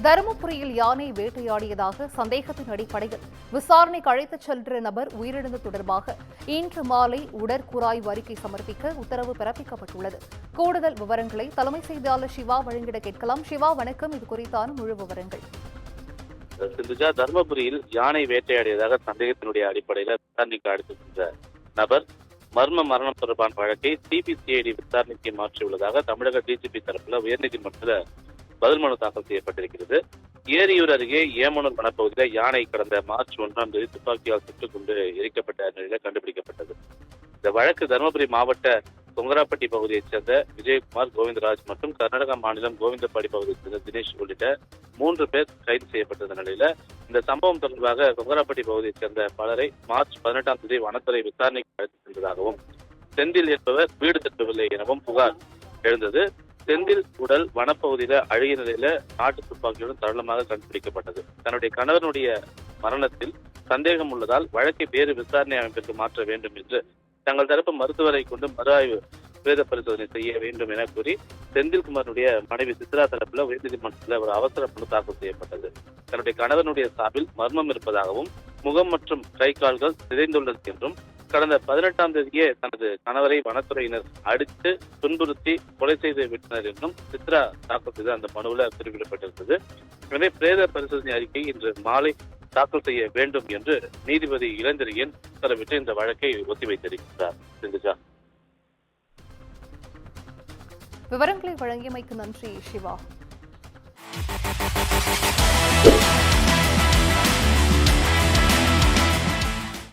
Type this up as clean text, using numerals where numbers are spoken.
தருமபுரியில் யானை வேட்டையாடியதாக சந்தேகத்தின் அடிப்படையில் விசாரணைக்கு அழைத்துச் சென்ற நபர் உயிரிழந்தது தொடர்பாக இன்று மாலை உடற்கூறாய்வு அறிக்கை சமர்ப்பிக்க உத்தரவு பிறப்பிக்கப்பட்டுள்ளது. கூடுதல் விவரங்களை தலைமை செய்தியாளர் சிவா வழங்கிட கேட்கலாம். சிவா, வணக்கம். இது குறித்தான முழு விவரங்கள். தருமபுரியில் யானை வேட்டையாடியதாக சந்தேகத்தினுடைய அடிப்படையில் விசாரணைக்கு அழைத்து சென்ற நபர் மரணம் தொடர்பான வழக்கை சிபிசிஐடி விசாரணைக்கு மாற்றியுள்ளதாக தமிழக டிஜிபி தரப்புல உயர்நீதிமன்றத்தில் பதில் மனு தாக்கல் செய்யப்பட்டிருக்கிறது. ஏரியூர் அருகே ஏமனூர் வனப்பகுதியில் யானை கடந்த மார்ச் 1ஆம் தேதி துப்பாக்கியால் சுட்டுக் கொண்டு எரிக்கப்பட்ட நிலையில கண்டுபிடிக்கப்பட்டது. இந்த வழக்கு தருமபுரி மாவட்ட கொங்கராப்பட்டி பகுதியைச் சேர்ந்த விஜயகுமார், கோவிந்தராஜ் மற்றும் கர்நாடகா மாநிலம் கோவிந்தப்பாடி பகுதியைச் சேர்ந்த தினேஷ் உள்ளிட்ட 3 பேர் கைது செய்யப்பட்ட நிலையில இந்த சம்பவம் தொடர்பாக கொங்கராப்பட்டி பகுதியைச் சேர்ந்த பலரை மார்ச் 18ஆம் தேதி வனத்துறை விசாரணைக்கு அழைத்து சென்றதாகவும், செந்தில் என்பவர் வீடு திரும்பவில்லை எனவும் புகார் எழுந்தது. செந்தில் உடல் வனப்பகுதியில அழுகிய நிலையில நாட்டு துப்பாக்கியுடன் சரளமாக கண்டுபிடிக்கப்பட்டது. தன்னுடைய கணவனுடைய மரணத்தில் சந்தேகம் உள்ளதால் வழக்கை வேறு விசாரணை அமைப்பிற்கு மாற்ற வேண்டும் என்று தங்கள் தரப்பு மருத்துவரை கொண்டு மறு ஆய்வு பிரேத பரிசோதனை செய்ய வேண்டும் என கூறி செந்தில்குமாருடைய மனைவி சித்ரா தரப்புல உயர்நீதிமன்றத்தில் ஒரு அவசர மனு தாக்கல் செய்யப்பட்டது. தன்னுடைய கணவனுடைய சார்பில் மர்மம் இருப்பதாகவும், முகம் மற்றும் கை கால்கள் சிதைந்துள்ளது என்றும், கடந்த 18ஆம் தேதியே தனது கணவரை வனத்துறையினர் அடித்து துன்புறுத்தி கொலை செய்து விட்டனர் என்றும் சித்ரா தாக்கல் செய்த அந்த மனுவில் குறிப்பிடப்பட்டிருந்தது. எனவே பிரேத பரிசோதனை அறிக்கை இன்று மாலை தாக்கல் செய்ய வேண்டும் என்று நீதிபதி இளந்திரையன் உத்தரவிட்டு இந்த வழக்கை ஒத்திவைத்திருக்கிறார். விவரங்களை வழங்கியமைக்கு நன்றி சிவா.